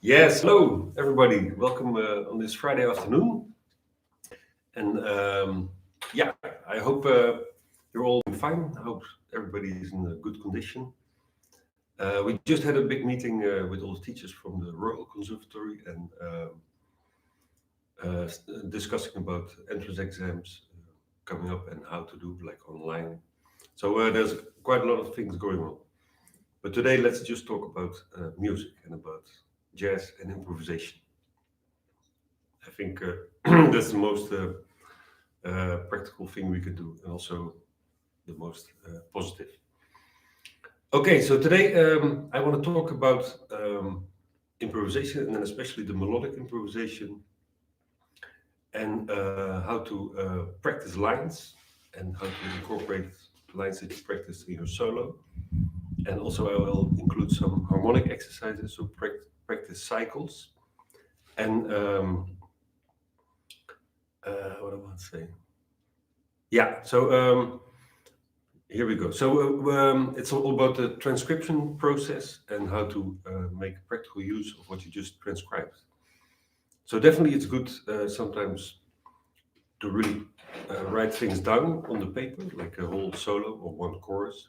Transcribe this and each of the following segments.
Yes, hello everybody. Welcome on this Friday afternoon. And yeah, I hope you're all doing fine. I hope everybody is in a good condition. We just had a big meeting with all the teachers from the Royal Conservatory and discussing about entrance exams coming up and how to do like online. So there's quite a lot of things going on. But today let's just talk about music and about jazz and improvisation. I think that's the most practical thing we can do, and also the most positive. Okay, so today I want to talk about improvisation, and then especially the melodic improvisation, and how to practice lines, and how to incorporate lines that you practice in your solo. And also I will include some harmonic exercises, so practice cycles. And what I want to say. Yeah, so here we go. So it's all about the transcription process and how to make practical use of what you just transcribed. So definitely it's good sometimes to really write things down on the paper, like a whole solo or one chorus.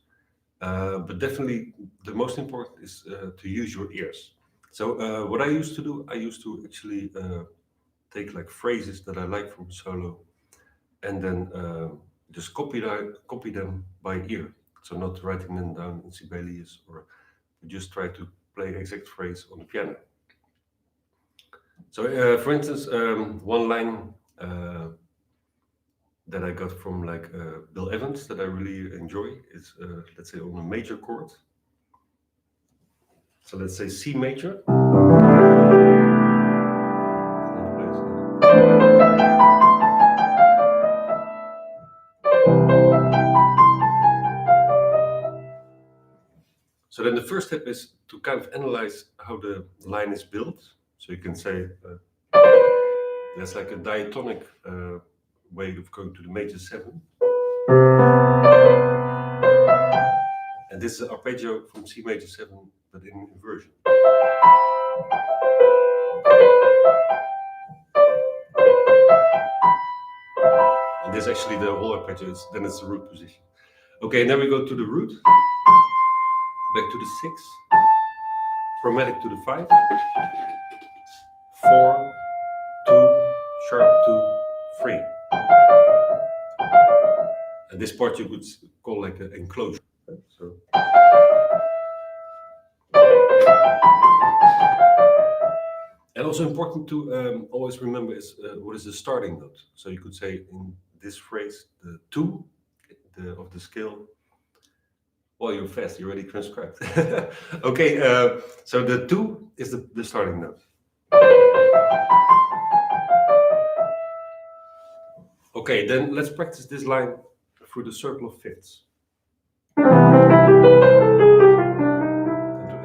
But definitely the most important is to use your ears. So what I used to do, I used to actually take like phrases that I like from a solo and then just copy them by ear. So not writing them down in Sibelius, or just try to play exact phrase on the piano. So for instance, one line that I got from like Bill Evans that I really enjoy is, let's say, on a major chord. So let's say C major. So then the first step is to kind of analyze how the line is built. So you can say there's like a diatonic way of going to the major 7. And this is an arpeggio from C major 7, but in inversion. And this actually the whole arpeggio, then it's the root position. Okay, and then we go to the root, back to the 6, chromatic to the 5, 4, 2, sharp 2, 3. And this part you could call like an enclosure. So. And also important to always remember is what is the starting note. So you could say in this phrase, the 2 of the scale. Well, you're fast, you already transcribed. Okay, so the 2 is the starting note. Okay, then let's practice this line through the circle of fifths. Into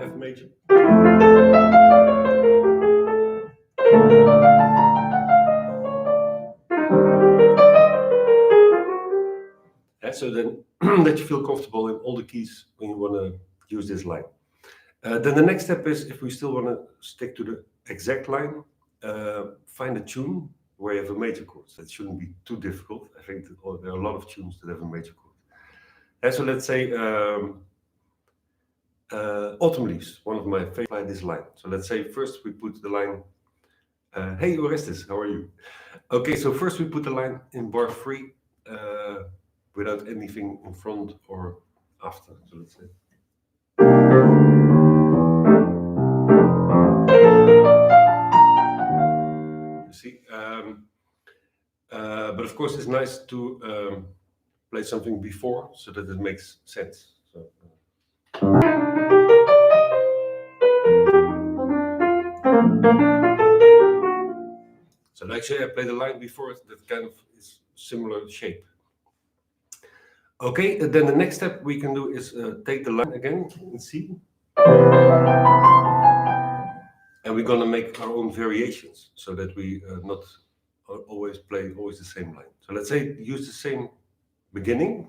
F major. And so then that you feel comfortable in all the keys when you want to use this line. Then the next step is, if we still want to stick to the exact line, find a tune where you have a major chord. That shouldn't be too difficult. I think there are a lot of tunes that have a major chord. And so let's say Autumn Leaves, one of my favorite, this line. So let's say first we put the line, hey Orestes, how are you? Okay, so first we put the line in bar 3 without anything in front or after. So let's say. You see, but of course it's nice to play something before so that it makes sense. So actually I play the line before it, that kind of is similar shape. Okay, then the next step we can do is take the line again in C. And we're gonna make our own variations so that we not always play the same line. So let's say use the same beginning.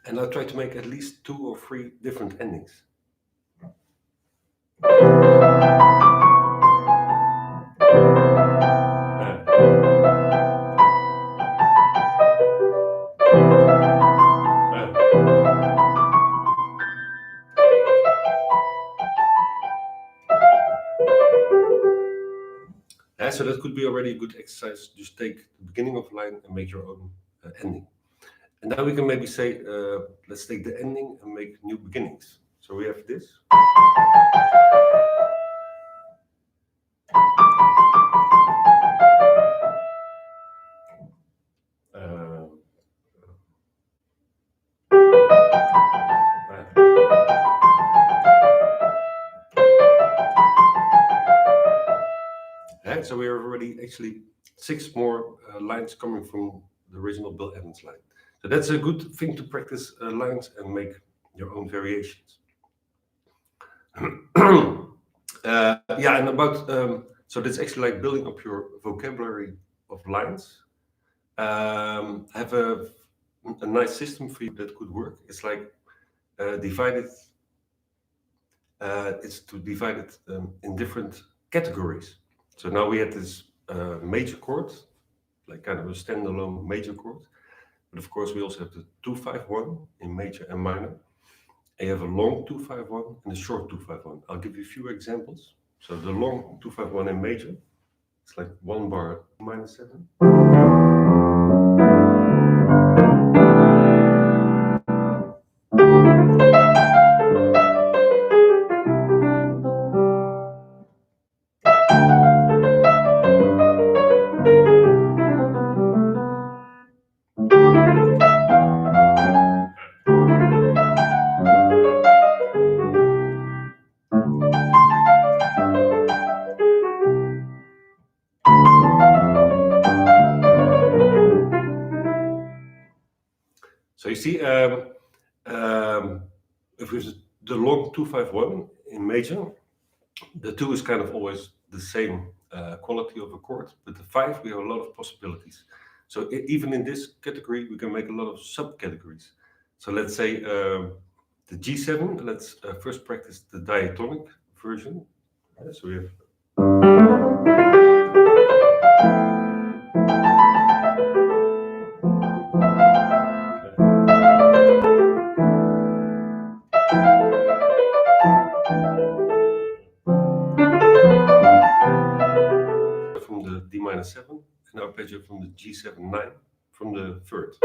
And I'll try to make at least 2 or 3 different endings. So that could be already a good exercise. Just take the beginning of a line and make your own ending. And now we can maybe say, let's take the ending and make new beginnings. So we have this. So we have already actually 6 more lines coming from the original Bill Evans line. So that's a good thing to practice lines and make your own variations. Yeah, and about so that's actually like building up your vocabulary of lines. I have a nice system for you that could work. It's like divide it. It's to divide it in different categories. So now we had this major chord, like kind of a standalone major chord. But of course, we also have the 2-5-1 in major and minor. And you have a long 2-5-1 and a short 2-5-1. I'll give you a few examples. So the long 2-5-1 in major, it's like 1 bar -7. So you see, if we have the long 2-5-1 in major, the 2 is kind of always the same quality of a chord, but the 5 we have a lot of possibilities. So even in this category, we can make a lot of subcategories. So let's say the G7. Let's first practice the diatonic version. So we have. From the D-7 and arpeggio from the G7-9 from the third.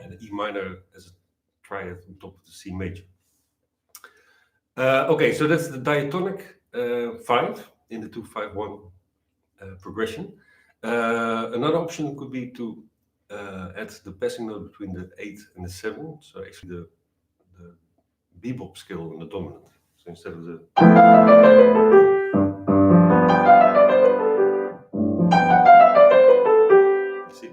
And the E minor as a triad on top of the C major. Okay, so that's the diatonic 5 in the 2-5-1 progression. Another option could be to add the passing note between the 8 and the 7. So actually the bebop scale on the dominant. So instead of the see.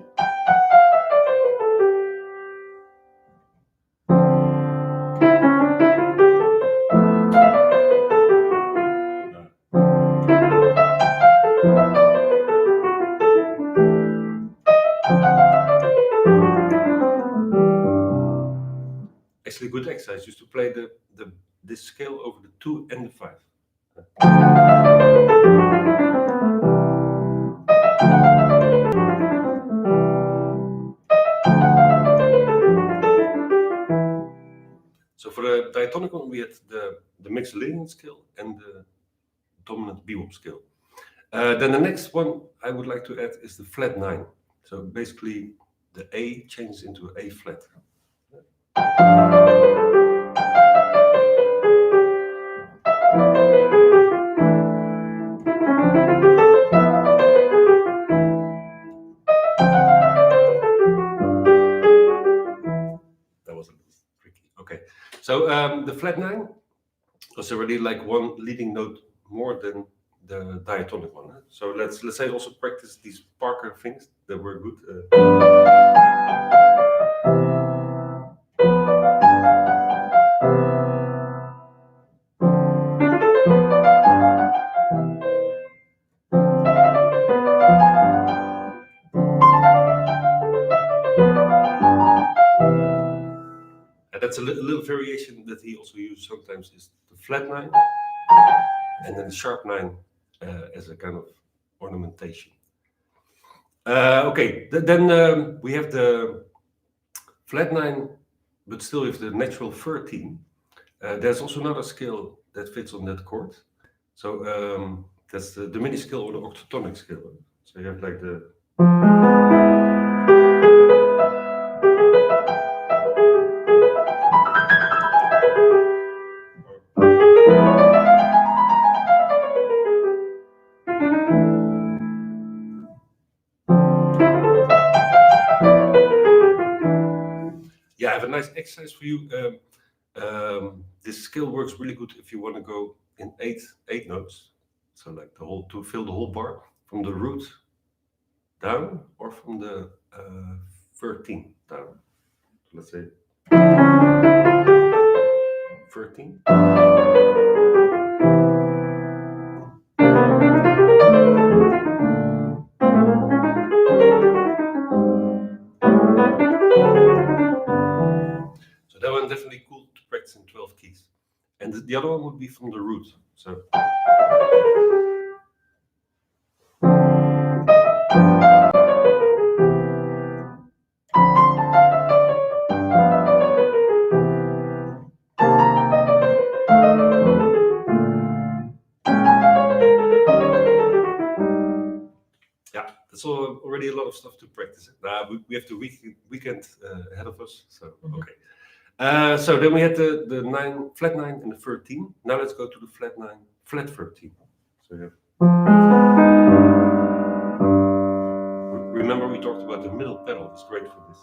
Actually, good exercise just to play this scale over the 2 and the 5. So for the diatonic one, we had the mixed linear scale and the dominant bebop scale. Then the next one I would like to add is the flat 9. So basically, the A changes into A flat. That was a little tricky. Okay, so the flat 9 was already like one leading note more than the diatonic one. So let's say also practice these Parker things that were good. that's a little variation that he also uses sometimes is the flat 9 and then the sharp 9 as a kind of ornamentation. Okay, then we have the flat 9, but still with the natural 13. There's also another scale that fits on that chord. So that's the diminished scale or the octatonic scale. So you have like the... Yeah, I have a nice exercise for you. This scale works really good if you want to go in eight notes. So like to fill the whole bar from the root down or from the 13 down. So let's say 13. So that one definitely cool to practice in 12 keys. And the other one would be from the root. So that's already a lot of stuff to practice. We have the weekend ahead of us, so okay. So then we had the 9, flat 9 and the 13. Now let's go to the flat 9, flat 13. So yeah. Remember we talked about the middle pedal, it's great for this.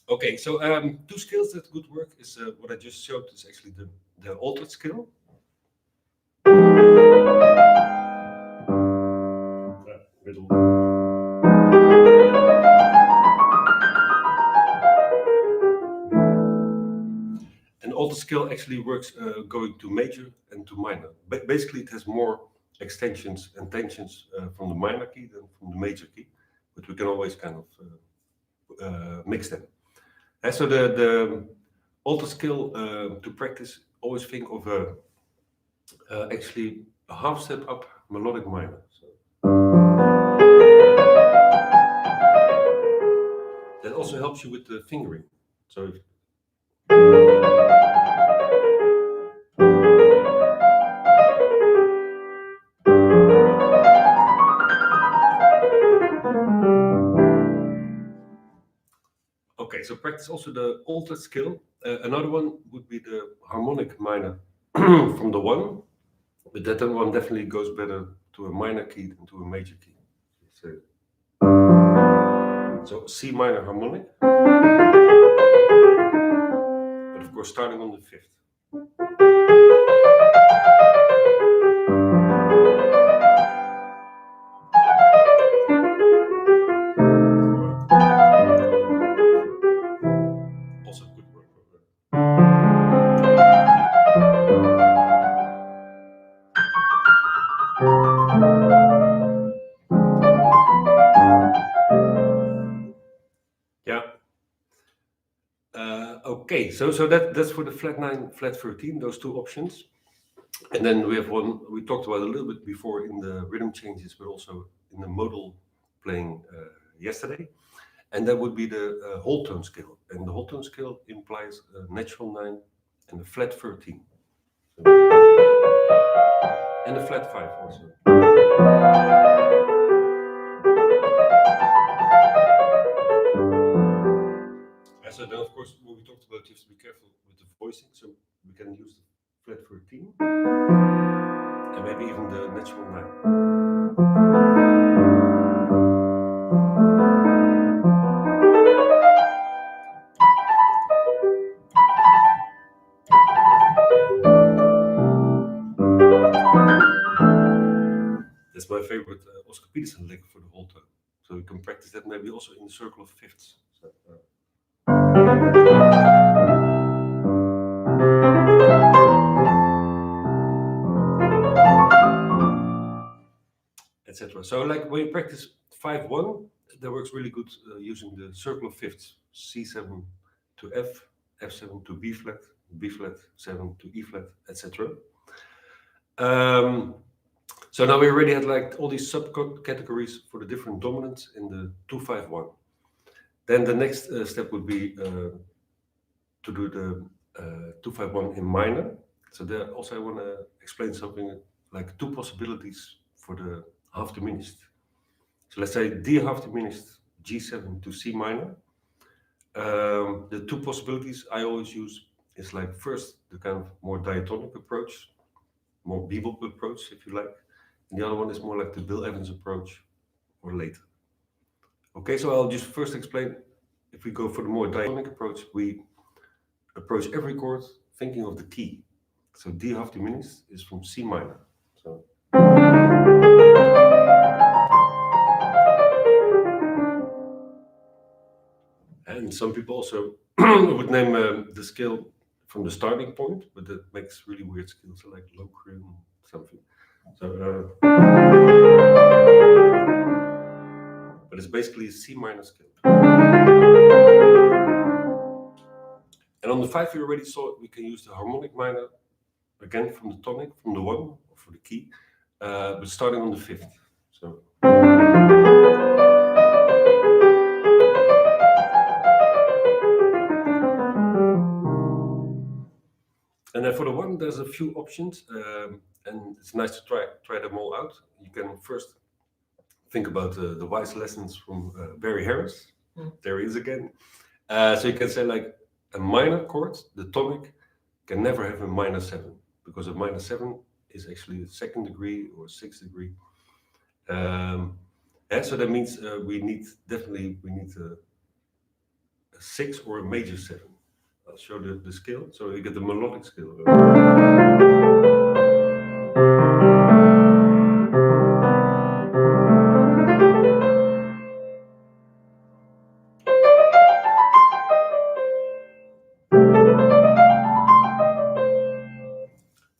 Okay, so two scales that could work is what I just showed is actually the altered scale. Middle. And altered scale actually works going to major and to minor. Basically, it has more extensions and tensions from the minor key than from the major key, but we can always kind of mix them. And so the altered scale to practice, always think of actually a half step up melodic minor. So that also helps you with the fingering. So if okay, so practice also the altered scale. Another one would be the harmonic minor from the 1, but that one definitely goes better to a minor key than to a major key. So C minor harmonic, but of course starting on the 5th. Also good work. Yeah. Okay, so that's for the flat 9, flat 13, those two options. And then we have one we talked about a little bit before in the rhythm changes, but also in the modal playing yesterday. And that would be the whole tone scale. And the whole tone scale implies a natural 9 and a flat 13. So, and a flat 5 also. And so then, of course, what we talked about, you have to be careful with the voicing. So we can use the flat 13 and maybe even the natural 9. That's my favorite Oscar Peterson lick for the whole tone. So we can practice that maybe also in the circle of fifths. So, etc. So like when you practice 5-1, that works really good using the circle of fifths, C7 to F, F7 to B flat, B flat 7 to E flat, etc. So now we already had like all these subcategories for the different dominants in the 2-5-1. Then the next step would be to do the 2-5-1 in minor. So there also I want to explain something like two possibilities for the half diminished. So let's say D half diminished G7 to C minor. The two possibilities I always use is like first the kind of more diatonic approach, more bebop approach if you like. And the other one is more like the Bill Evans approach or later. Okay, so I'll just first explain. If we go for the more diatonic approach, we approach every chord thinking of the key. So D half diminished is from C minor. So and some people also would name the scale from the starting point, but that makes really weird scales, so like Locrian something. So, but it's basically a C minor scale. And on the 5 we already saw we can use the harmonic minor again from the tonic, from the 1 or for the key, but starting on the 5th. So. And then for the 1, there's a few options, and it's nice to try them all out. You can first think about the wise lessons from Barry Harris. There he is again. So you can say like a minor chord, the tonic, can never have a minor 7, because a minor 7 is actually a 2nd degree or 6th degree. Yeah, so that means we need a 6 or a major 7. I'll show the scale. So you get the melodic scale.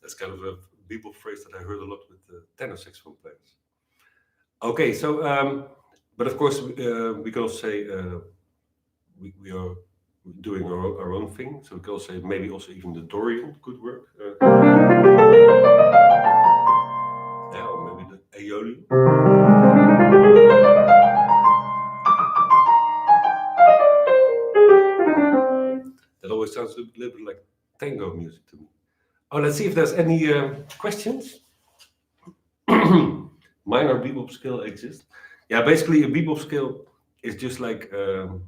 That's kind of a bebop phrase that I heard a lot with the tenor saxophone players. Okay, so but of course we can also say we are doing our own thing. So we can also say maybe also even the Dorian could work. Yeah, or maybe the Aeolian. That always sounds a little bit like tango music to me. Oh, let's see if there's any questions. Minor bebop scale exists. Yeah, basically a bebop scale is just like a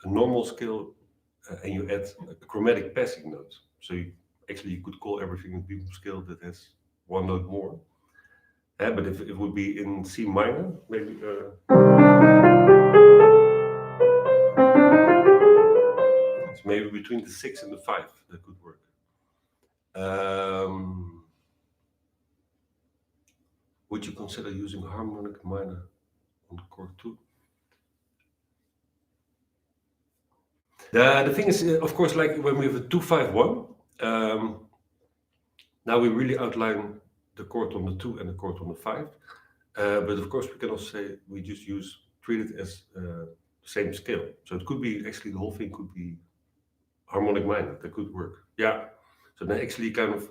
normal scale, and you add a chromatic passing note. So you could call everything a bebop scale that has one note more. Yeah, but if it would be in C minor, maybe. It's maybe between the 6 and the 5 that could work. Would you consider using harmonic minor on chord 2? The thing is, of course, like when we have a 2-5-1, now we really outline the chord on the 2 and the chord on the 5. But of course, we can also say we just treat it as the same scale. So it could be actually the whole thing could be harmonic minor. That could work. Yeah. So then actually kind of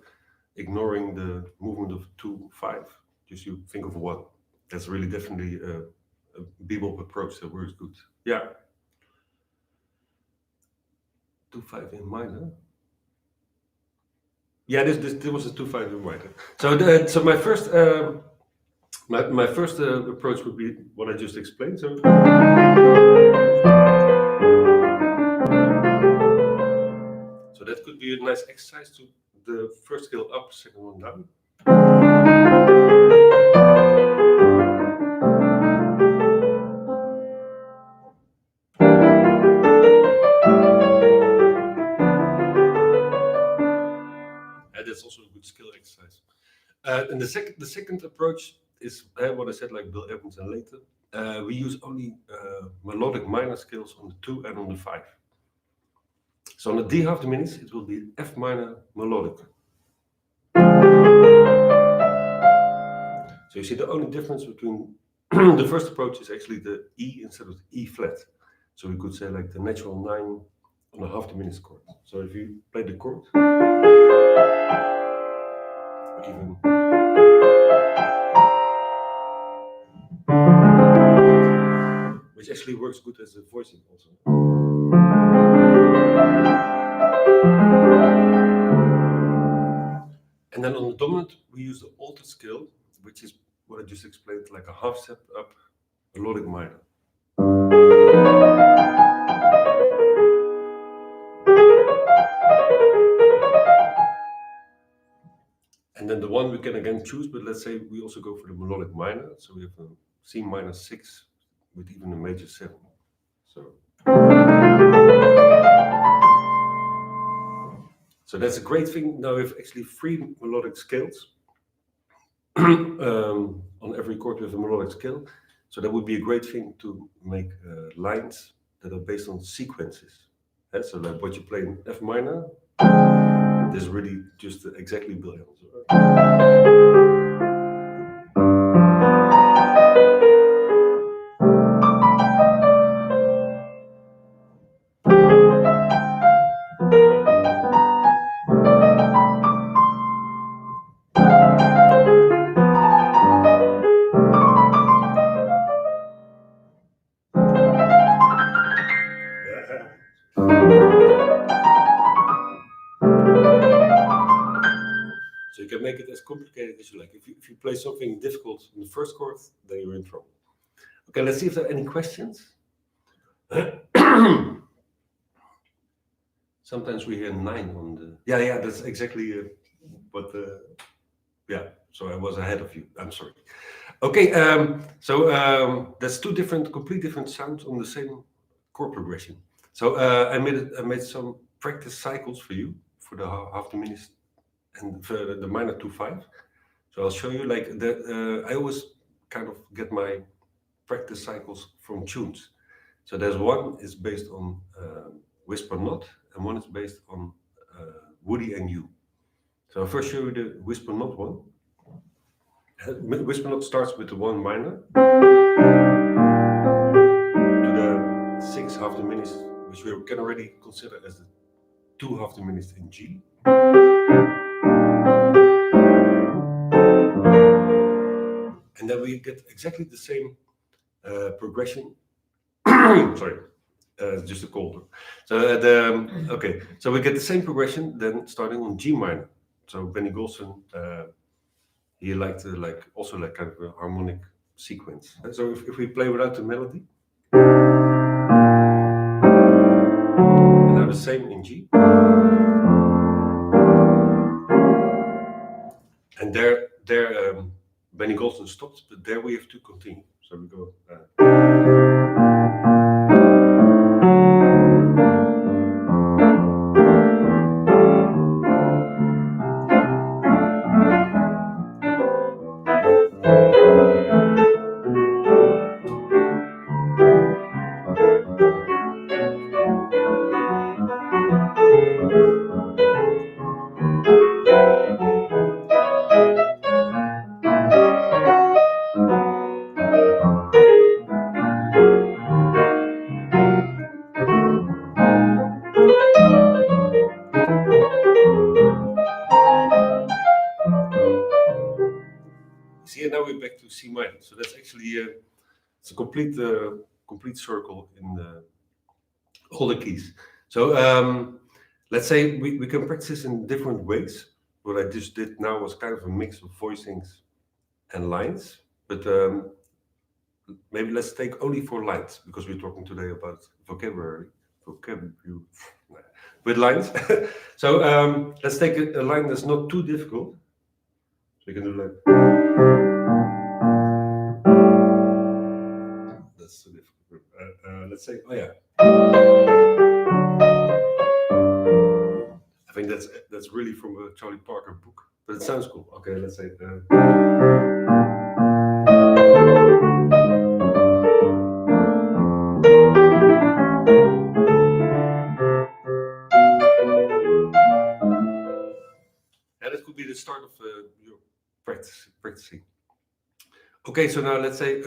ignoring the movement of 2-5. Just you think of 1. That's really definitely a bebop approach that works good. Yeah. 2-5 in minor. Yeah, this was a 2-5 in minor. So my first my first approach would be what I just explained. So that could be a nice exercise to the first scale up, second one down. And that's also a good skill exercise. And the second approach is what I said, like Bill Evans and later. We use only melodic minor scales on the 2 and on the 5. So on the D half diminished, it will be F minor melodic. So you see the only difference between the first approach is actually the E instead of the E flat. So we could say like the natural 9 on a half diminished chord. So if you play the chord, or even which actually works good as a voicing also. And then on the dominant, we use the altered scale, which is what I just explained, like a half step up melodic minor. And then the one we can again choose, but let's say we also go for the melodic minor. So we have a C minor 6 with even a major 7. So that's a great thing. Now we have actually 3 melodic scales. On every chord we have a melodic scale. So that would be a great thing to make lines that are based on sequences. So like what you play in F minor, this is really just exactly brilliant. So you can make it as complicated as you like. If you play something difficult in the first chord, then you're in trouble. Okay, let's see if there are any questions. Sometimes we hear 9 on the... Yeah, that's exactly what... yeah, so I was ahead of you. I'm sorry. Okay, that's 2 complete different sounds on the same chord progression. So I made some practice cycles for you for the half diminished and for the minor 2/5. So I'll show you like that. I always kind of get my practice cycles from tunes. So there's one is based on whisper not, and one is based on Woody and You. So I'll first show you the whisper not one. Whisper not starts with the 1 minor to the 6 half diminished, which we can already consider as the 2 half diminished in G. And then we get exactly the same progression. Sorry, just a cold. So okay, so we get the same progression then starting on G minor. So Benny Golson, he liked also kind of a harmonic sequence. So if we play without the melody, and now the same in G, and there Benny Golson stopped, but there we have to continue. So we go. See, and now we're back to C minor. So that's actually it's a complete circle in all the keys. So let's say we can practice this in different ways. What I just did now was kind of a mix of voicings and lines, but maybe let's take only 4 lines because we're talking today about vocabulary with lines. So let's take a line that's not too difficult. So you can do like... That's too difficult. Let's say, oh yeah. I think that's really from a Charlie Parker book, but it sounds cool. Okay, let's say. And it could be the start of your practicing. Okay, so now let's say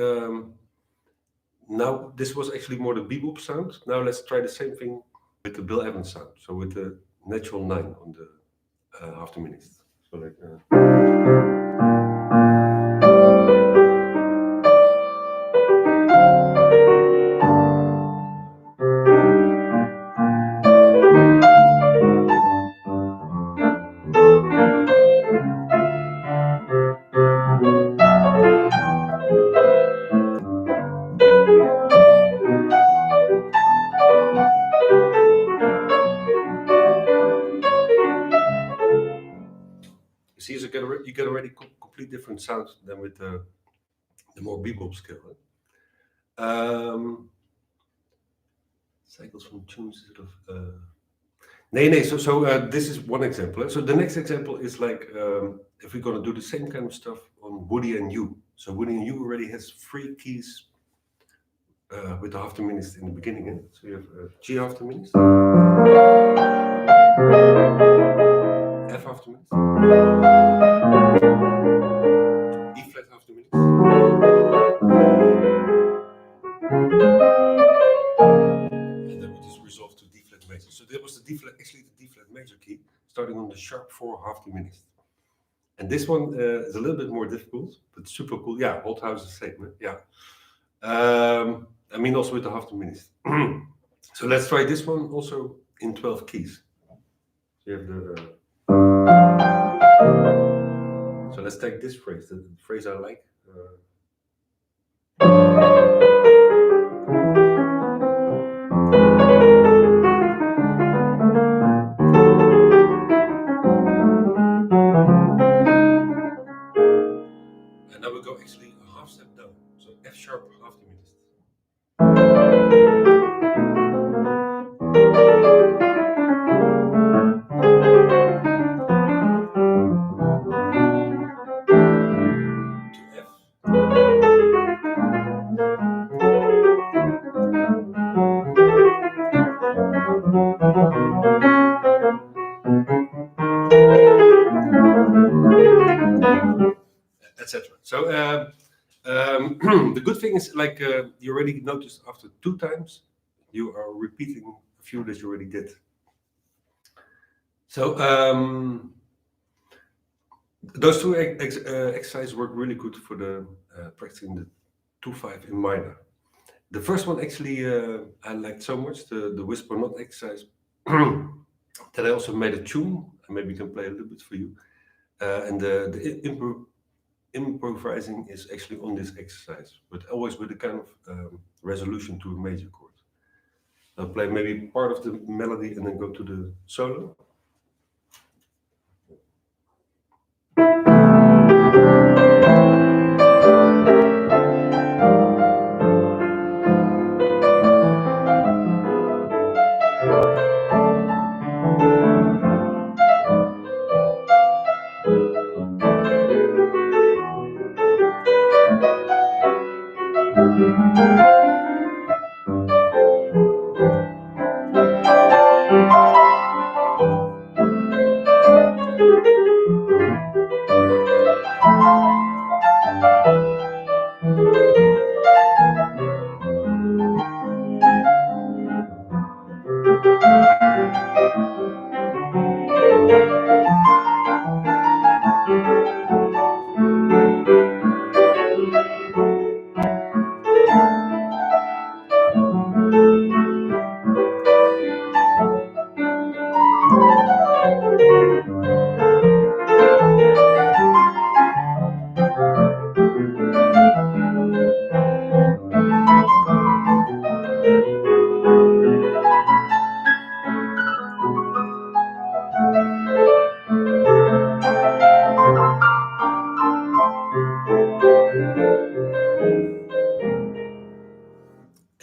now this was actually more the bebop sound. Now let's try the same thing with the Bill Evans sound. So with the natural 9 on the half the minute. So like. You see, so you get already complete different sounds than with the more bebop scale. Cycles from tunes sort of. Nee, so this is one example. So the next example is like if we're gonna do the same kind of stuff on Woody and You. So Woody and You already has 3 keys with the half the minutes in the beginning. Eh? So you have G half the minutes, F half the minutes, E flat half the minutes, and then we just resolve to D flat major. So that was the D flat, actually the D flat major key, starting on the sharp 4 half the minutes. And this one is a little bit more difficult, but super cool. Yeah, old house is the same. Eh? Yeah. I mean, also with the half the minutes. So let's try this one also in 12 keys. So you have the. So let's take this phrase, the phrase I like. And now we go actually a half step down. So F sharp half the minutes. To F. Etc. So the good thing is, like you already noticed, after 2 times, you are repeating a few that you already did. So those 2 exercises work really good for the practicing the 2/5 in minor. The first one actually I liked so much, the whisper not exercise, that I also made a tune. And maybe can play a little bit for you. And the improvising is actually on this exercise, but always with a kind of resolution to a major chord. I'll play maybe part of the melody and then go to the solo.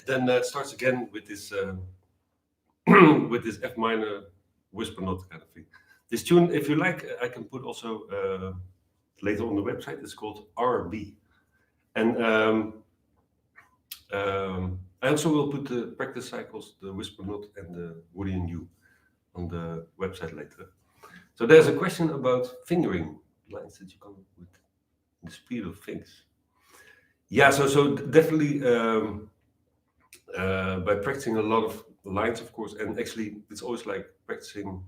Then it starts again with this with this F minor whisper note kind of thing. This tune, if you like, I can put also later on the website. It's called RB, and I also will put the practice cycles, the whisper note, and the Woody and You on the website later. So there's a question about fingering lines that you come up with, the speed of things. Yeah, so definitely by practicing a lot of lines, of course, and actually it's always like practicing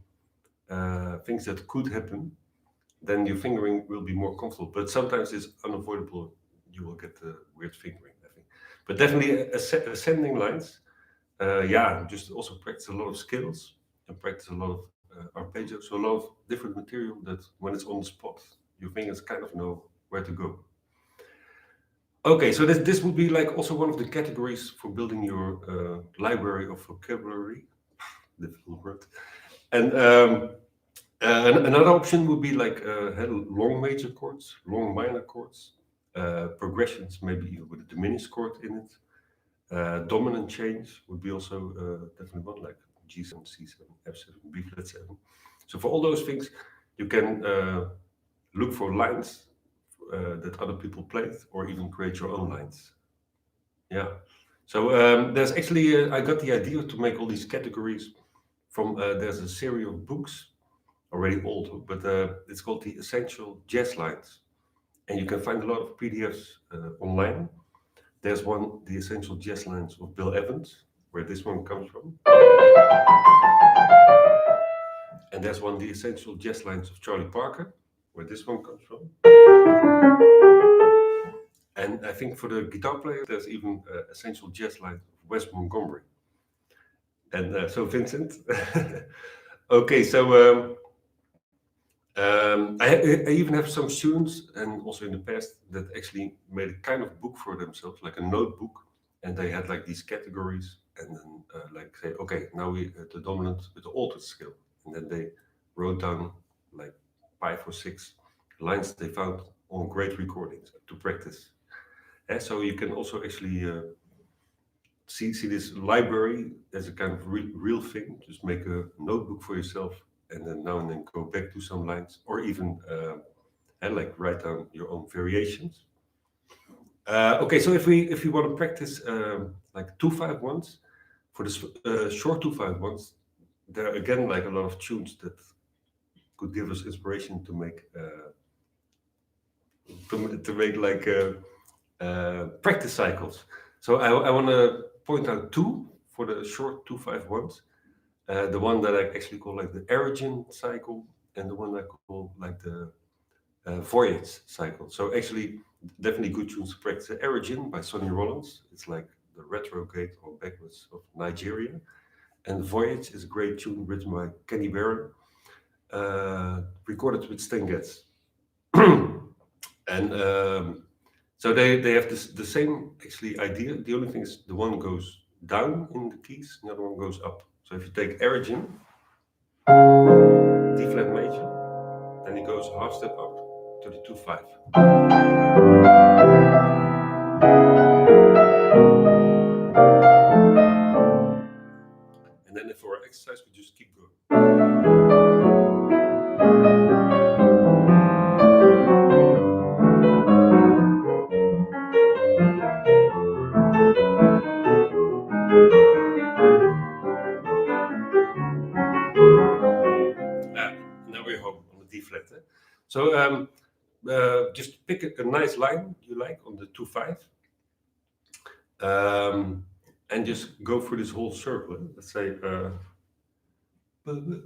things that could happen, then your fingering will be more comfortable. But sometimes it's unavoidable. You will get the weird fingering, I think. But definitely ascending lines. Yeah, just also practice a lot of skills and practice a lot of arpeggios, so a lot of different material that when it's on the spot, your fingers kind of know where to go. Okay, so this would be like also one of the categories for building your library of vocabulary. Difficult word. And another option would be like long major chords, long minor chords, progressions, maybe even with a diminished chord in it. Dominant change would be also definitely one, like G7, C7, F7, B flat 7. So for all those things, you can look for lines that other people played, or even create your own lines. Yeah. So there's actually I got the idea to make all these categories from there's a series of books already old, but it's called the Essential Jazz Lines, and you can find a lot of PDFs online. There's one, the Essential Jazz Lines of Bill Evans, where this one comes from, and there's one, the Essential Jazz Lines of Charlie Parker, where this one comes from. And I think for the guitar player, there's even Essential Jazz Lines of Wes Montgomery. And so Vincent, okay, so I even have some students, and also in the past, that actually made a kind of book for themselves, like a notebook, and they had like these categories, and then like say, okay, now we the dominant with the altered scale, and then they wrote down like 5 or 6 lines they found on great recordings to practice. And so you can also actually see this library as a kind of real thing. Just make a notebook for yourself, and then now and then go back to some lines, or even and like write down your own variations. Okay, so if you want to practice like 2-5-1s, for the short 2-5-1s, there are again like a lot of tunes that could give us inspiration to make like practice cycles. So I want to point out 2 for the short 2-5-1s. The one that I actually call like the airegin cycle, and the one I call like the voyage cycle. So actually, definitely good tunes to practice. Airegin by Sonny Rollins. It's like the retrograde or backwards of Nigeria. And Voyage is a great tune written by Kenny Barron, recorded with Stan Getz. And so they have the same actually idea. The only thing is the one goes down in the keys, the other one goes up. So if you take Airegin, D flat major, then it goes half step up to the 2-5. And then for our exercise, we just keep going. Now we're home on the D flat. So just pick a nice line you like on the 2-5, and just go through this whole circle. Let's say. And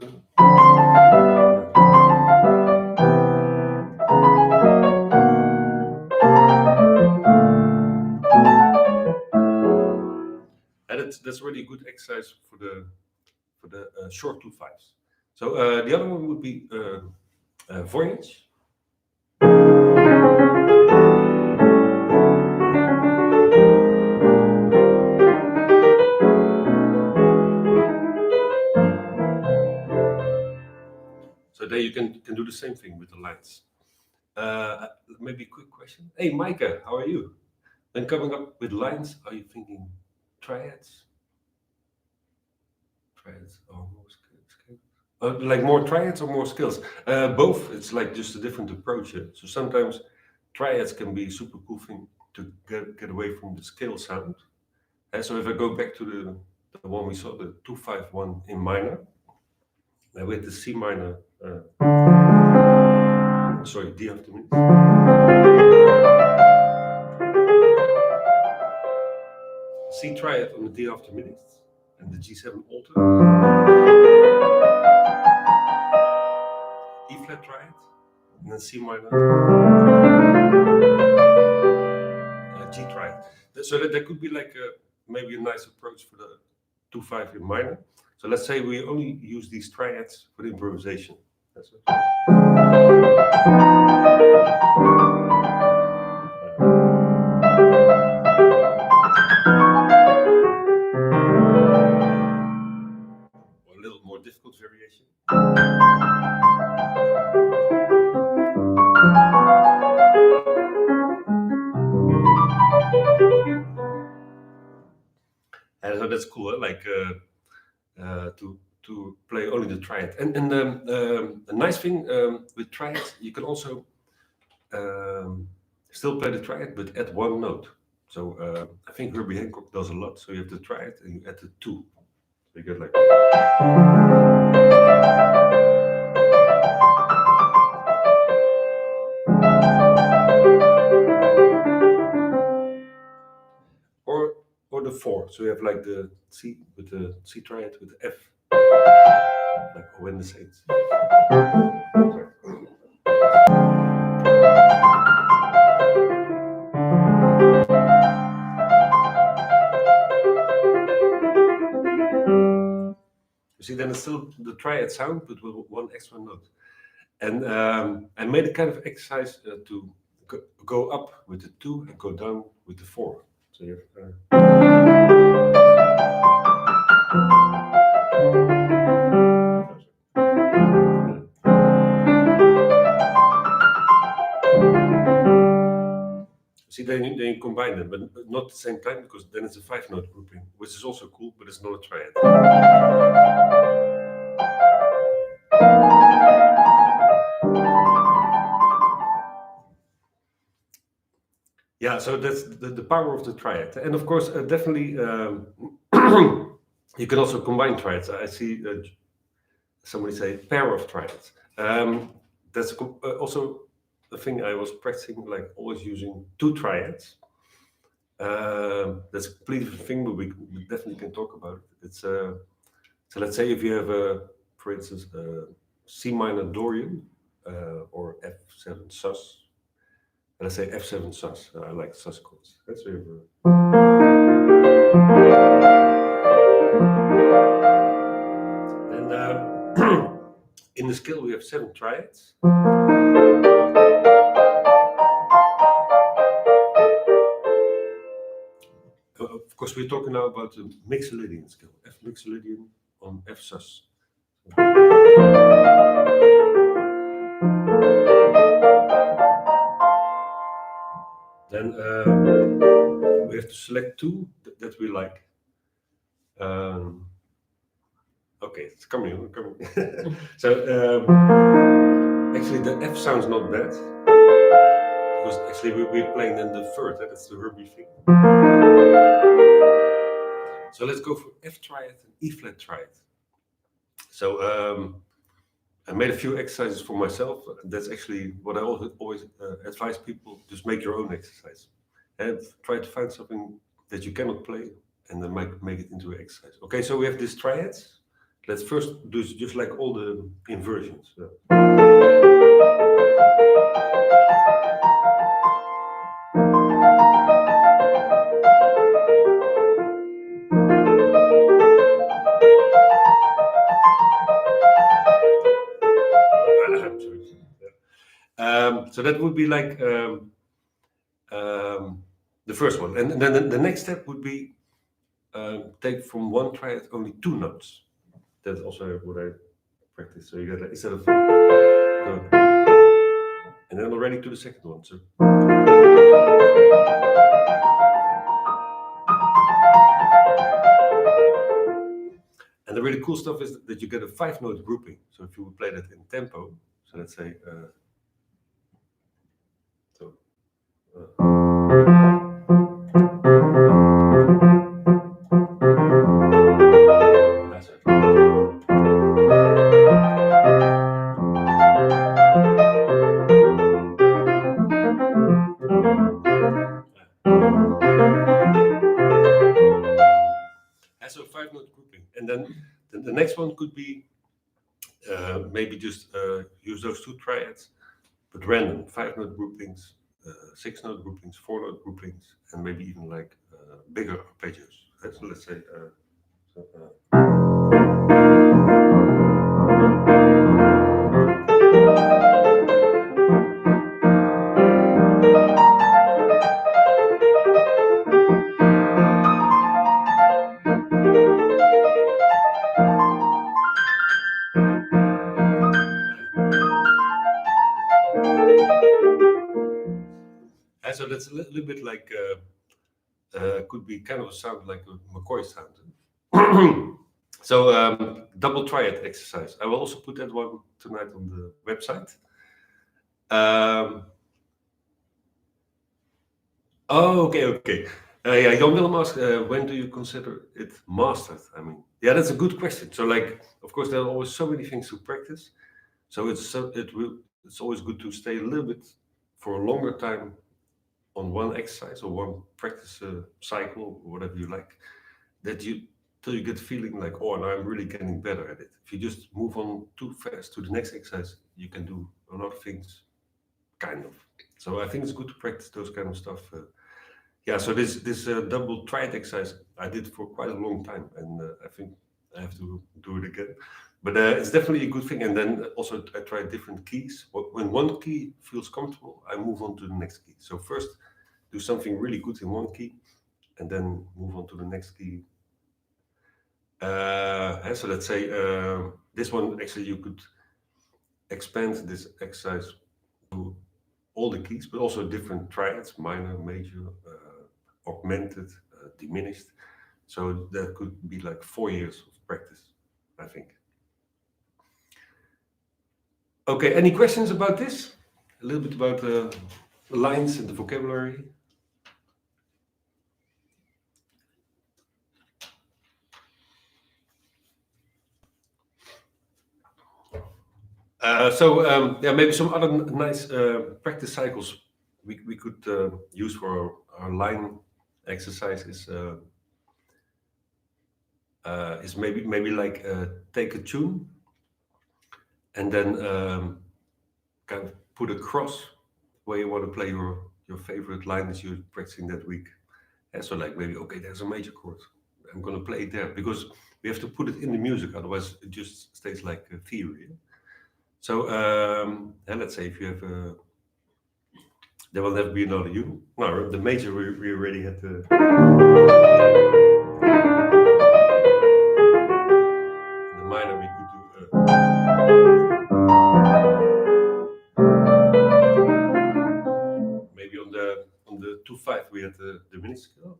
that's really a good exercise for the short 2-5s. So the other one would be voyage. So there you can do the same thing with the lines. Maybe a quick question. Hey, Micah, how are you? When coming up with lines, are you thinking triads? Triads or more scales? Like more triads or more scales? Both. It's like just a different approach. Yeah? So sometimes triads can be a super cool thing to get away from the scale sound. So if I go back to the one we saw, the 2-5-1 in minor, with the C minor, sorry, D half diminished. C triad on the D half diminished and the G7 alter, E flat triad, and then C minor, G triad. So that could be like maybe a nice approach for the 2-5 in minor. So let's say we only use these triads for the improvisation. That's it. Or a little more difficult variation. And so that's cool, like to play only the triad. And a nice thing with triads, you can also still play the triad, but add one note. So I think Herbie Hancock does a lot. So you have the triad and you add the 2. So you get like. Or the 4. So you have like the C with the C triad with the F. Like when the Saints. You see, then it's still the triad sound, but with one extra note. And I made a kind of exercise to go up with the 2 and go down with the 4. So you have. See, then you combine them, but not at the same time, because then it's a 5-note grouping, which is also cool, but it's not a triad. Yeah, so that's the power of the triad. And of course, definitely, you can also combine triads. I see somebody say pair of triads. That's also the thing I was practicing, like always using 2 triads. That's a completely different thing, but we definitely can talk about it. It's so let's say if you have for instance, C minor Dorian or F7 sus. Let's say F7 sus. I like sus chords. That's very good. And in the scale we have 7 triads. Of course, we're talking now about the Mixolydian scale, F Mixolydian on F sus. Then we have to select 2 that we like. Okay, it's coming. So actually, the F sounds not bad because actually we're playing in the 3rd. That's the Herbie thing. So let's go for F triad and E flat triad. So I made a few exercises for myself. That's actually what I always advise people: just make your own exercise and try to find something that you cannot play and then make it into an exercise. Okay, so we have these triads. Let's first do just like all the inversions. So that would be like the first one, and then the next step would be take from one triad only 2 notes. That's also what I practice. So you get like, instead of and then already to the second one. So. And the really cool stuff is that you get a 5-note grouping. So if you would play that in tempo, so let's say. And then the next one could be maybe just use those two triads, but random 5-note groupings, 6-note groupings, 4-note groupings, and maybe even like bigger arpeggios. So let's say. So that's a little bit like could be kind of a sound like a McCoy sound. So double triad exercise. I will also put that one tonight on the website. Okay. Yeah, Jan Willem asks, when do you consider it mastered? I mean, yeah, that's a good question. So, like, of course, there are always so many things to practice. So it's always good to stay a little bit for a longer time on one exercise or one practice cycle, or whatever you like, till you get feeling like, oh, now I'm really getting better at it. If you just move on too fast to the next exercise, you can do a lot of things, kind of. So I think it's good to practice those kind of stuff. Yeah, so this double triad exercise I did for quite a long time, and I think I have to do it again. But it's definitely a good thing. And then also I try different keys. When one key feels comfortable, I move on to the next key. So first do something really good in one key, and then move on to the next key. So let's say this one, actually you could expand this exercise to all the keys, but also different triads, minor, major, augmented, diminished. So that could be like 4 years of practice, I think. Okay, any questions about this? A little bit about the lines and the vocabulary. Yeah, maybe some other nice practice cycles we could use for our line exercise is maybe like take a tune and then kind of put a cross where you want to play your favorite line that you're practicing that week. And so like maybe, okay, there's a major chord, I'm going to play it there, because we have to put it in the music, otherwise it just stays like a theory. So and let's say if you have there will never be another you. No, the major we already had the minor we could do. Maybe on the 2/5 we had the diminished scale.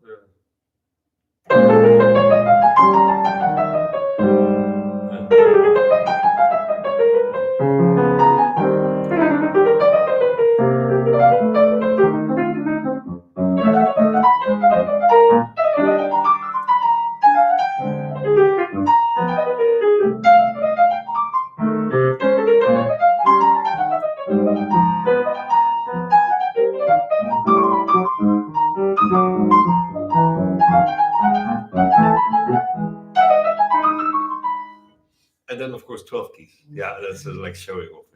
And then of course 12 keys. Yeah, that's like showing off.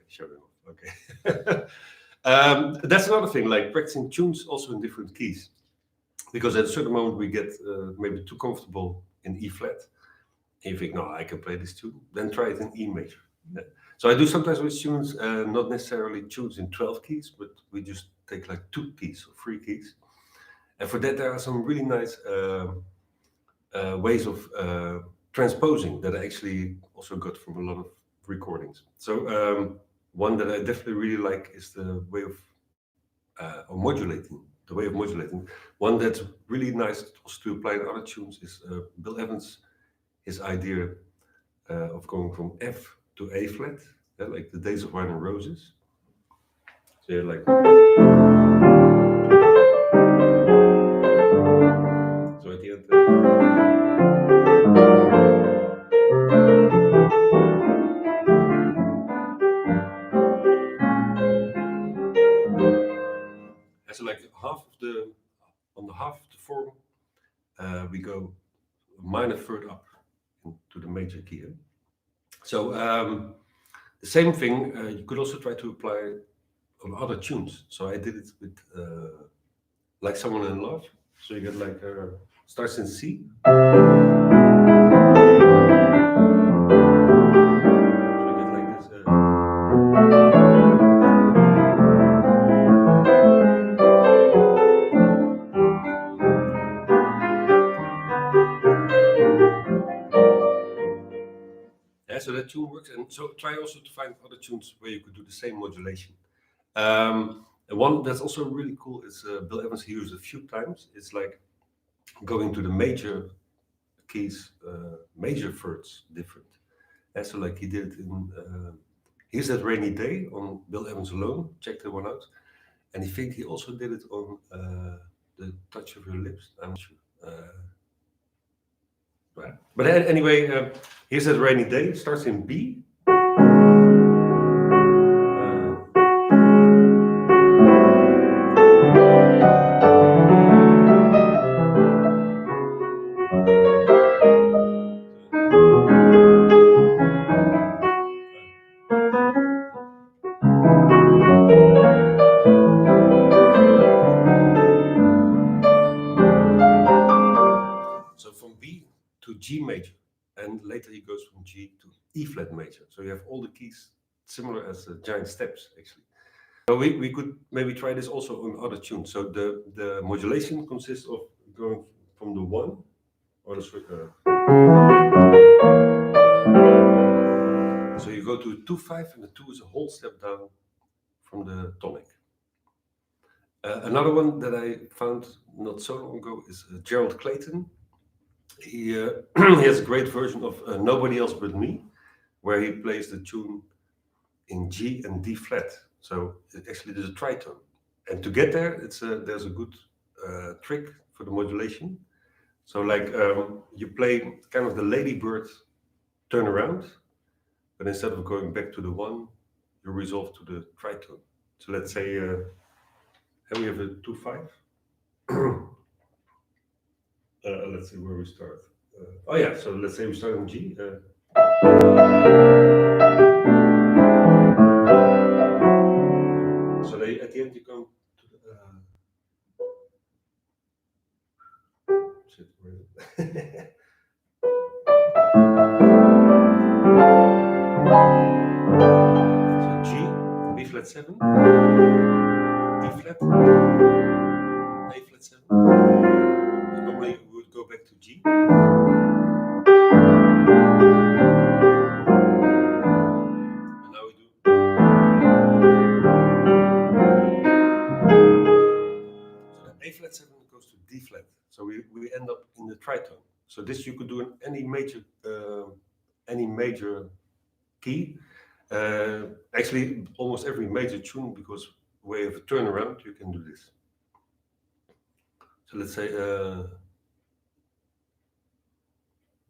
Okay. That's another thing, like practicing tunes also in different keys, because at a certain moment we get maybe too comfortable in E flat. And you think, no, I can play this tune. Then try it in E major. Yeah. So I do sometimes with tunes, not necessarily tunes in 12 keys, but we just take like 2 keys or 3 keys. And for that, there are some really nice ways of transposing that I actually also got from a lot of recordings. So one that I definitely really like is the way of modulating. The way of modulating. One that's really nice also to apply in other tunes is Bill Evans. His idea of going from F to A flat, like the Days of Wine and Roses. So you're like. So at the end. So like on the half of the form, we go minor third up, into the major key. So the same thing you could also try to apply on other tunes. So I did it with like Someone in Love. So you get like starts in C. So you get like this. Yeah, so that tune works, and so try also to find other tunes where you could do the same modulation. And one that's also really cool is Bill Evans. He used a few times. It's like going to the major keys, major thirds different. And so like he did it in Here's That Rainy Day on Bill Evans alone. Check that one out. And I think he also did it on The Touch of Your Lips. I'm not sure. But anyway, Here's That Rainy Day. Starts in B. So from B to G major, and later he goes from G to E flat major. So you have all the keys similar as giant steps, actually. So we could maybe try this also on other tunes. So the modulation consists of going from the 1 or the so you go to 2-5, and the 2 is a whole step down from the tonic. Another one that I found not so long ago is Gerald Clayton. He has a great version of Nobody Else But Me, where he plays the tune in G and D flat. So actually there's a tritone. And to get there, there's a good trick for the modulation. So like you play kind of the ladybird turnaround, but instead of going back to the 1, you resolve to the tritone. So let's say here we have a 2-5. Let's see where we start. Oh yeah, so let's say we start on G. So at the end you come to the shit, where is it? So G, B flat 7, D flat, A flat 7. Normally we would go back to G. And now we do. So the A flat 7 goes to D flat. So we end up in the tritone. So this you could do in any major key. Actually, almost every major tune, because where you have a turnaround, you can do this. So let's say,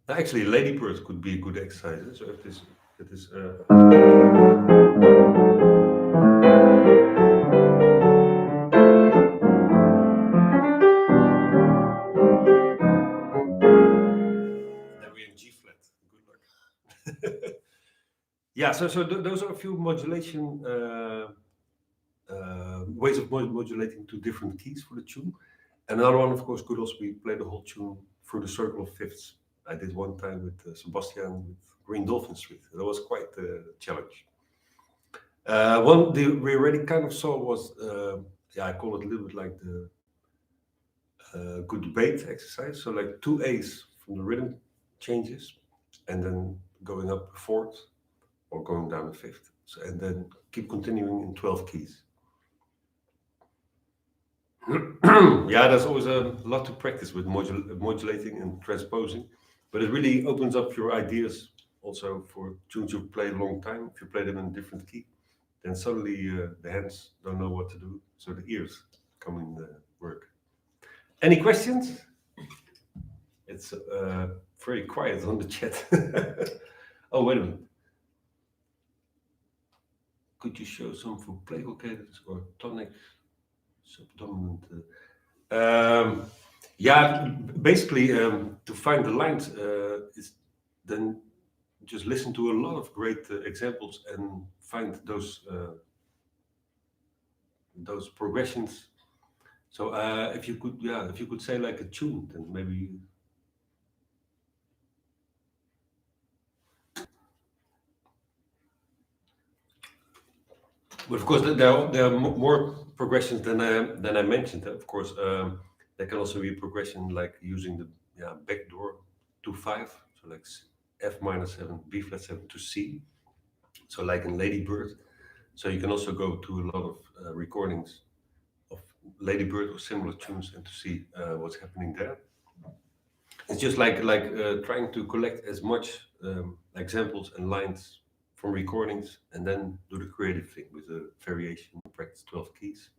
actually, Ladybird could be a good exercise. So if this, then we're in G flat. Good luck. Yeah, so those are a few modulation ways of modulating to different keys for the tune. Another one, of course, could also be play the whole tune through the circle of fifths. I did one time with Sebastian with Green Dolphin Suite. That was quite a challenge. One we already kind of saw was, I call it a little bit like the good debate exercise. So like 2 A's from the rhythm changes, and then going up a fourth or going down a fifth. So, and then keep continuing in 12 keys. Yeah, there's always a lot to practice with modulating and transposing, but it really opens up your ideas also for tunes you've played a long time. If you play them in a different key, then suddenly the hands don't know what to do, so the ears come in work. Any questions? It's very quiet on the chat. Oh, wait a minute. Could you show some for playful cadence or tonic subdominant? Yeah, basically to find the lines, then just listen to a lot of great examples and find those progressions. So if you could, yeah, if you could say like a tune, then maybe. But of course, there are more progressions than I mentioned. Of course, there can also be a progression like using the backdoor to 5, so like F minor 7, B flat 7 to C. So like in Lady Bird. So you can also go to a lot of recordings of Lady Bird or similar tunes and to see what's happening there. It's just like trying to collect as much examples and lines from recordings and then do the creative thing with a variation, practice 12 keys.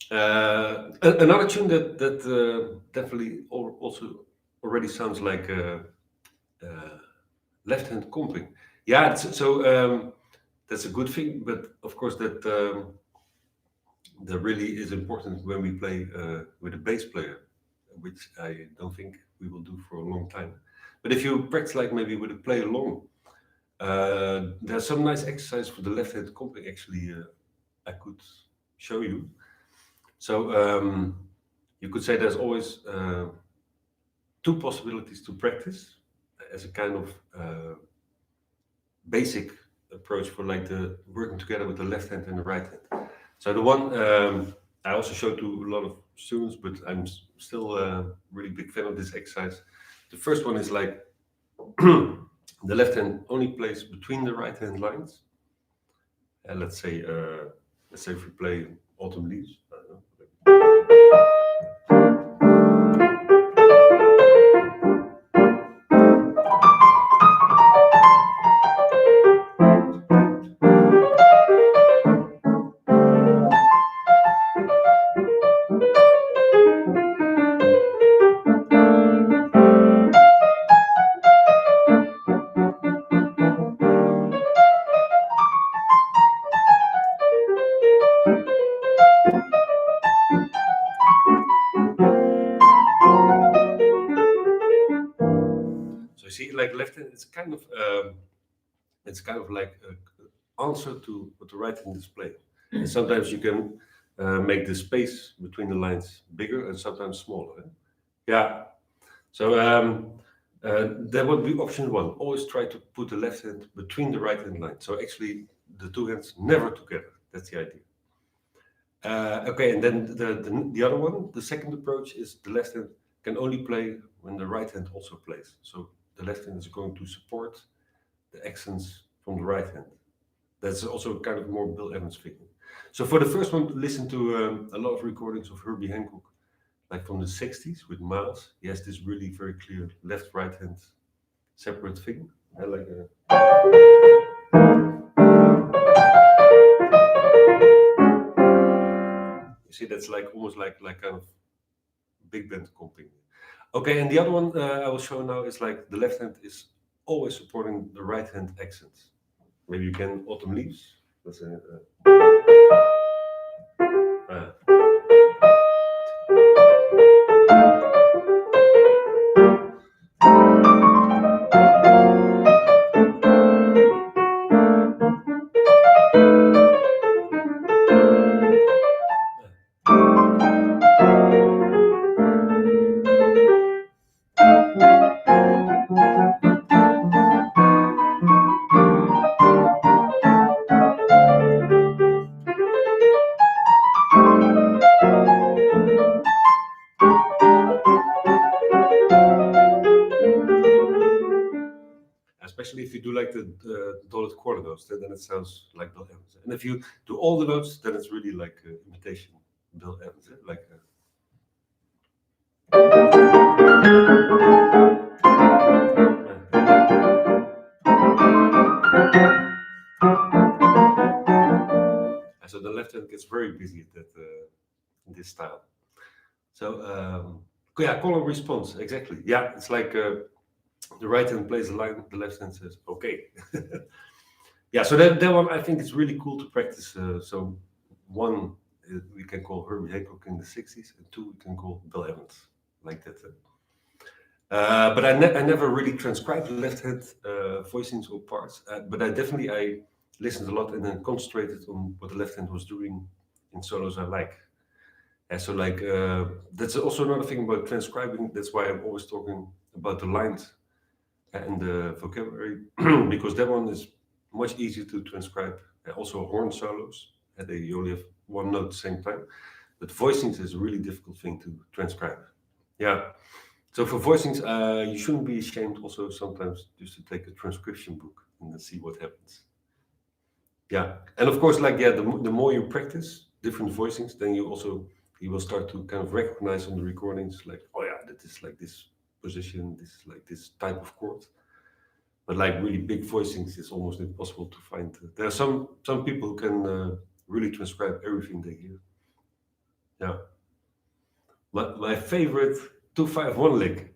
Another tune that definitely also already sounds like left-hand comping. Yeah, that's a good thing, but of course that really is important when we play with a bass player, which I don't think we will do for a long time. But if you practice like maybe with a play along, there's some nice exercise for the left-hand comping actually I could show you. So you could say there's always 2 possibilities to practice as a kind of basic approach for like the working together with the left hand and the right hand. So the one I also show to a lot of students, but I'm still a really big fan of this exercise. The first one is like the left hand only plays between the right hand lines. And let's say if we play Autumn Leaves. I don't know. So you see, like left hand, it's kind of like an answer to what the right hand is playing. And sometimes you can make the space between the lines bigger and sometimes smaller. Eh? Yeah. So that would be option 1. Always try to put the left hand between the right hand line. So actually, the 2 hands never together. That's the idea. Okay, and then the other one, the second approach is the left hand can only play when the right hand also plays. So the left hand is going to support the accents from the right hand. That's also kind of more Bill Evans figure. So for the first one, listen to a lot of recordings of Herbie Hancock, like from the 60s with Miles. He has this really very clear left-right hand separate thing. I like you see, that's like almost like kind of big band comping. Okay, and the other one I will show now is like the left hand is always supporting the right hand accents. Maybe you can Autumn Leaves. Let's say. Especially if you do like the dotted quarter notes, then it sounds like Bill Evans. And if you do all the notes, then it's really like imitation Bill Evans. Like. So the left hand gets very busy at that in this style. So yeah, call and response, exactly. Yeah, it's like the right hand plays a line, the left hand says okay. Yeah, so that one I think is really cool to practice. So 1 we can call Herbie Hancock in the 60s, and 2 we can call Bill Evans like that. But I never really transcribed left-hand voicings or parts. But I listened a lot and then concentrated on what the left hand was doing in solos I like. And so that's also another thing about transcribing. That's why I'm always talking about the lines and the vocabulary because that one is much easier to transcribe. Also horn solos, you only have one note at the same time. But voicings is a really difficult thing to transcribe. Yeah. So for voicings, you shouldn't be ashamed also sometimes just to take a transcription book and then see what happens. Yeah. And of course, the more you practice different voicings, then you will start to kind of recognize on the recordings, like, oh yeah, that is like this position, this is like this type of chord. But like really big voicings, it's almost impossible to find. There are some people who can really transcribe everything they hear. Yeah. My favorite 2-5-1 lick.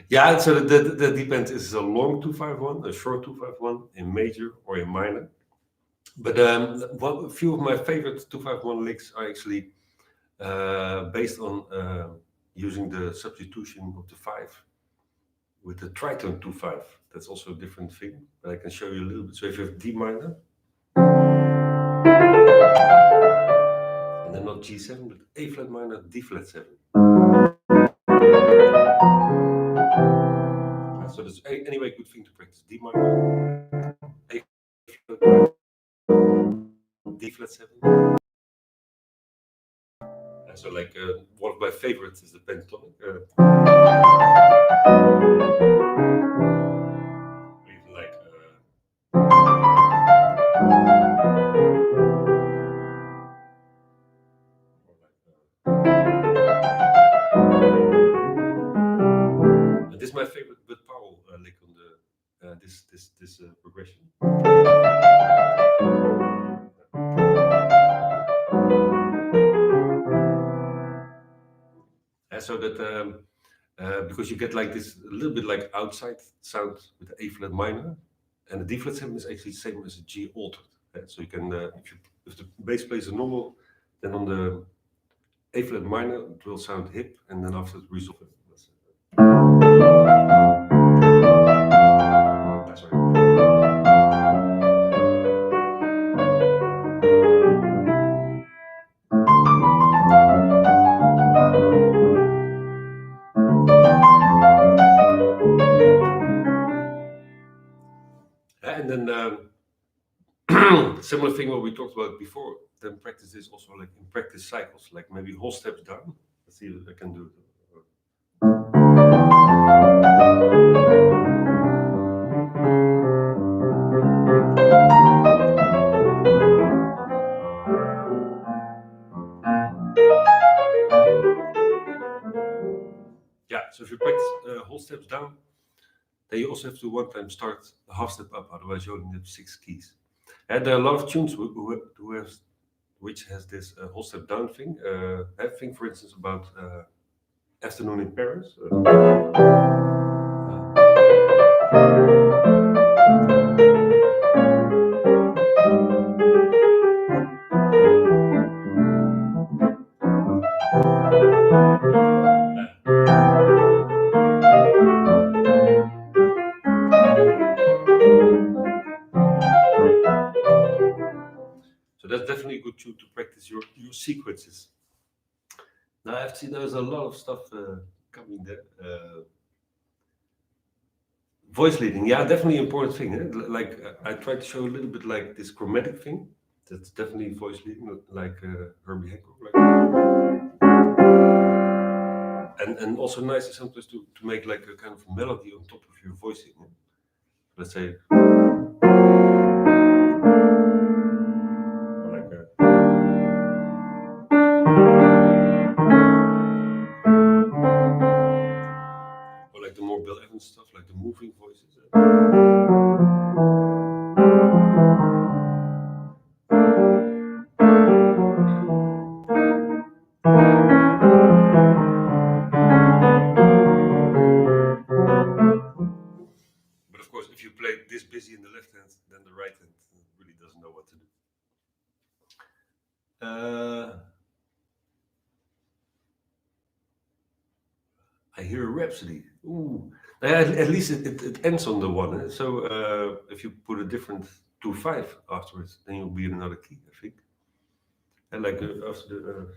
Yeah, so that depends. Is it a long 2-5-1, a short 2-5-1, in major or in minor? But a few of my favorite 2-5-1 licks are actually based on using the substitution of the 5 with the tritone 2-5. That's also a different thing, but I can show you a little bit. So if you have D minor, and then not G7, but A flat minor, D flat 7. So that's anyway a good thing to practice. D minor, A flat, D flat 7. So one of my favorites is the pentatonic. Even like and this is my favorite Bud Powell lick on the this progression. So that because you get like this a little bit like outside sound with the A flat minor, and the D flat 7 is actually the same as a G altered. So you can if the bass plays a normal, then on the A flat minor it will sound hip, and then after it resolve it. And then similar thing what we talked about before. Then practice is also like in practice cycles, like maybe whole steps down. Let's see if I can do it. Yeah, so if you practice whole steps down, then you also have to one time start a half step up, otherwise you only have 6 keys. And there are a lot of tunes which has this whole step down thing. I think, for instance, about Afternoon in Paris. So that's definitely a good tune to practice your sequences. Now I've seen there's a lot of stuff coming there. Voice leading, yeah, definitely important thing. Like I tried to show a little bit like this chromatic thing. That's definitely voice leading, like Herbie Hancock. And also nice is sometimes to make like a kind of melody on top of your voicing. Let's say. Or like the more Bill Evans stuff, like the moving voices. But of course, if you play this busy in the left hand, then the right hand I hear a Rhapsody. Ooh. At least it ends on the one. So if you put a different 2/5 afterwards, then you'll be in another key, I think. And like after the.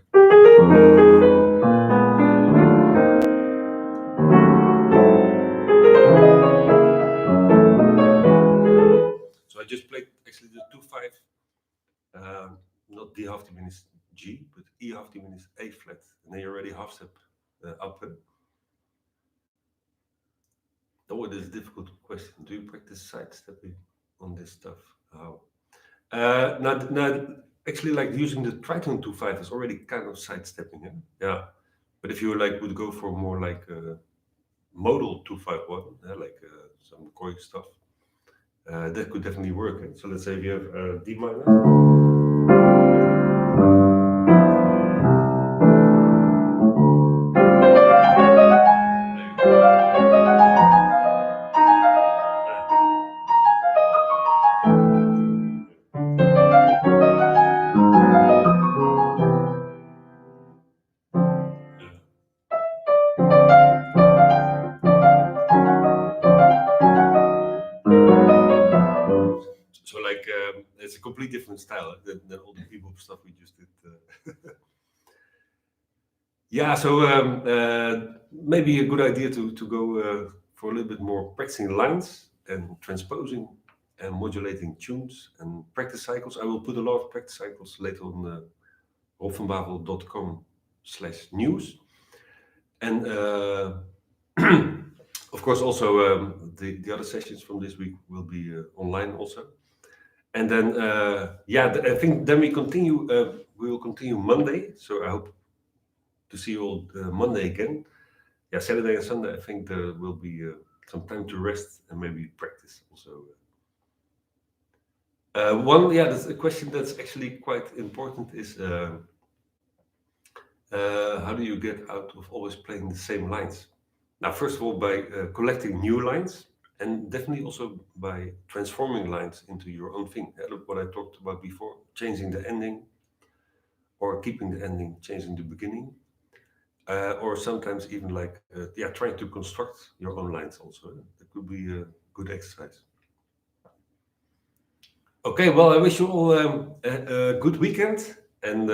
So I just played actually the 2/5, not D half diminished G, but E half diminished A flat. And then you're already half step up. Oh, it is a difficult question. Do you practice sidestepping on this stuff? How? Now, actually, like using the tritone 2/5 is already kind of sidestepping, eh? Yeah. But if you like would go for more like modal 2/5/1, like some chord stuff, that could definitely work. Eh? So let's say if you have D minor. So like it's a completely different style than all the bebop stuff we just did. Yeah, so maybe a good idea to go for a little bit more practicing lines and transposing and modulating tunes and practice cycles. I will put a lot of practice cycles later on robvanbavel.com/news. And of course, also the other sessions from this week will be online also. And then, I think then we continue. We will continue Monday. So I hope to see you all Monday again. Yeah, Saturday and Sunday. I think there will be some time to rest and maybe practice also. That's a question that's actually quite important is how do you get out of always playing the same lines? Now, first of all, by collecting new lines, and definitely also by transforming lines into your own thing. Look what I talked about before, changing the ending, or keeping the ending, changing the beginning, or sometimes even like trying to construct your own lines also. That could be a good exercise. Okay, well, I wish you all a good weekend. And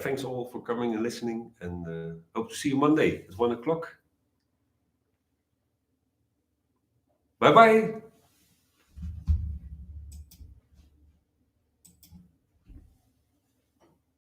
thanks all for coming and listening. And hope to see you Monday at 1 o'clock. Bye bye.